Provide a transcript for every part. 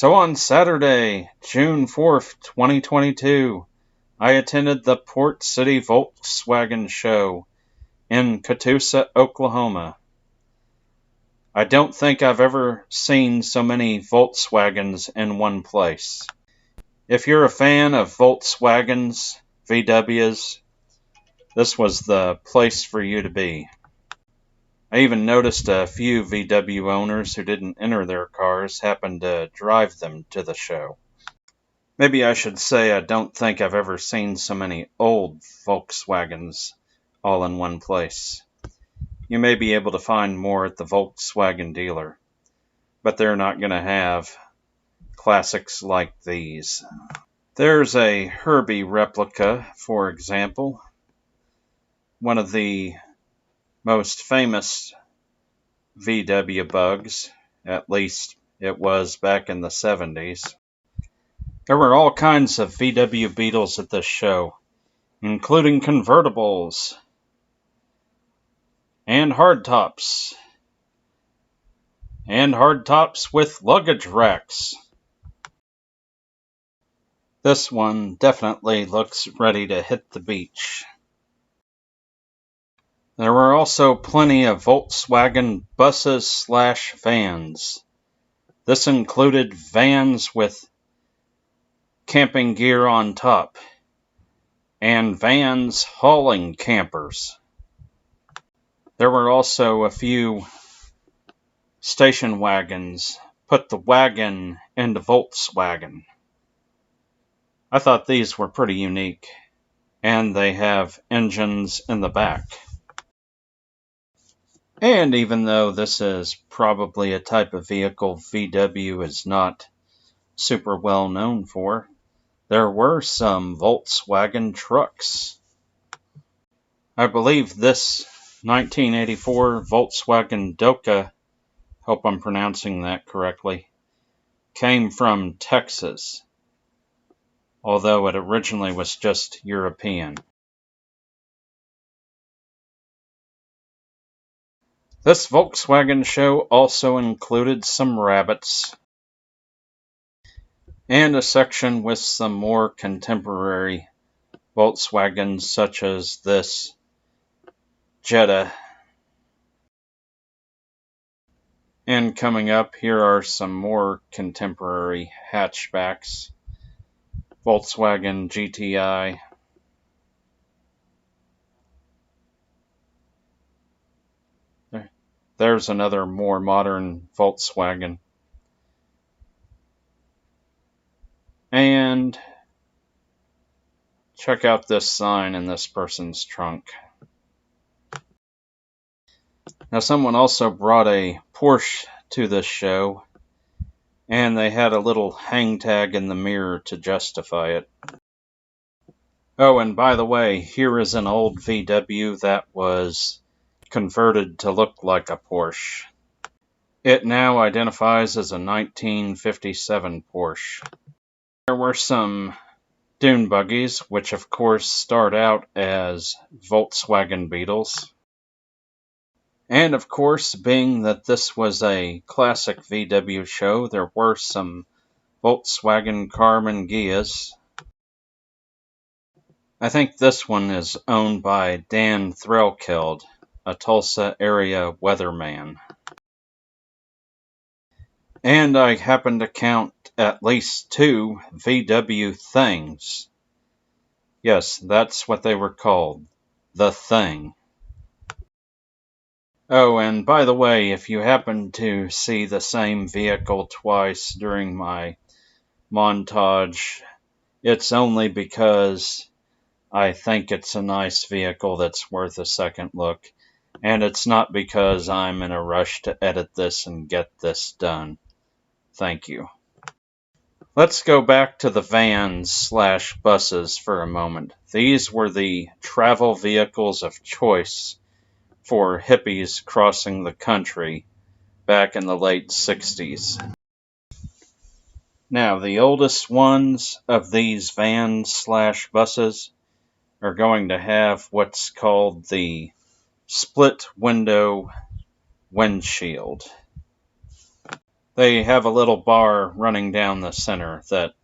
So on Saturday, June 4th, 2022, I attended the Port City Volkswagen Show in Catoosa, Oklahoma. I don't think I've ever seen so many Volkswagens in one place. If you're a fan of Volkswagens, VWs, this was the place for you to be. I even noticed a few VW owners who didn't enter their cars happened to drive them to the show. Maybe I should say I don't think I've ever seen so many old Volkswagens all in one place. You may be able to find more at the Volkswagen dealer, but they're not going to have classics like these. There's a Herbie replica, for example, one of the most famous VW bugs, at least it was back in the 70s. There were all kinds of VW Beetles at this show, including convertibles and hardtops with luggage racks. This one definitely looks ready to hit the beach. There were also plenty of Volkswagen buses/vans. This included vans with camping gear on top, and vans hauling campers. There were also a few station wagons, put the wagon into Volkswagen. I thought these were pretty unique, and they have engines in the back. And even though this is probably a type of vehicle VW is not super well known for, there were some Volkswagen trucks. I believe this 1984 Volkswagen Doka, hope I'm pronouncing that correctly, came from Texas, although it originally was just European. This Volkswagen show also included some rabbits and a section with some more contemporary Volkswagens such as this Jetta. And coming up, here are some more contemporary hatchbacks. Volkswagen GTI. There's another more modern Volkswagen. And check out this sign in this person's trunk. Now, someone also brought a Porsche to this show, and they had a little hang tag in the mirror to justify it. Oh, and by the way, here is an old VW that was converted to look like a Porsche. It now identifies as a 1957 Porsche. There were some dune buggies, which of course start out as Volkswagen Beetles. And of course, being that this was a classic VW show, there were some Volkswagen Carmen Gias. I think this one is owned by Dan Threlkeld, a Tulsa area weatherman. And I happened to count at least 2 VW Things. Yes, that's what they were called, the Thing. Oh, and by the way, if you happen to see the same vehicle twice during my montage, it's only because I think it's a nice vehicle that's worth a second look, and it's not because I'm in a rush to edit this and get this done. Thank you. Let's go back to the vans/buses for a moment. These were the travel vehicles of choice for hippies crossing the country back in the late 60s. Now, the oldest ones of these vans/buses are going to have what's called the split window windshield. They have a little bar running down the center that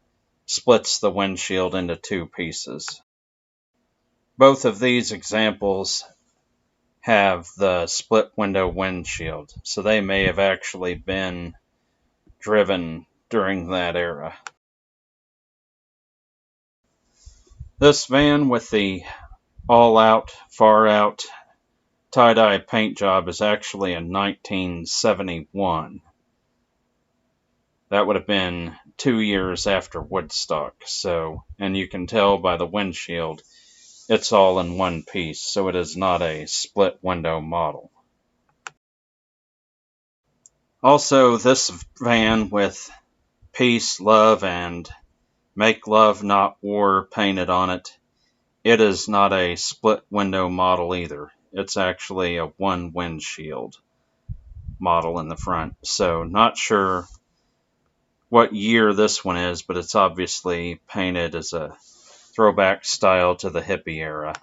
splits the windshield into two pieces. Both of these examples have the split window windshield, so they may have actually been driven during that era. This van with the all-out, far-out tie-dye paint job is actually a 1971. That would have been 2 years after Woodstock, and you can tell by the windshield it's all in one piece, so it is not a split window model. Also, this van with peace, love, and make love not war painted on it, it is not a split window model either. It's actually a one windshield model in the front. So not sure what year this one is, but it's obviously painted as a throwback style to the hippie era.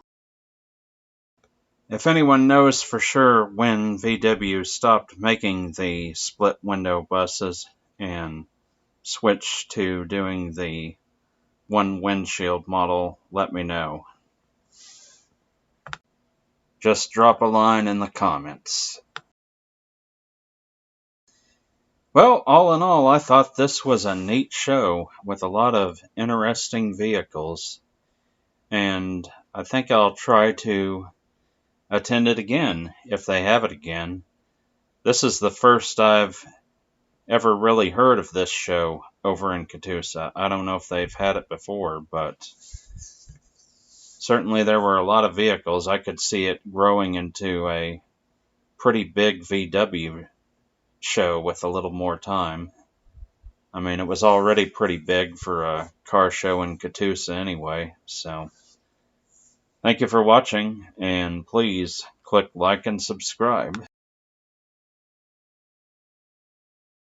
If anyone knows for sure when VW stopped making the split window buses and switched to doing the one windshield model, let me know. Just drop a line in the comments. Well, all in all, I thought this was a neat show with a lot of interesting vehicles, and I think I'll try to attend it again if they have it again. This is the first I've ever really heard of this show over in Catoosa. I don't know if they've had it before, but certainly there were a lot of vehicles. I could see it growing into a pretty big VW show with a little more time. I mean, it was already pretty big for a car show in Catoosa anyway, so thank you for watching, and please click like and subscribe.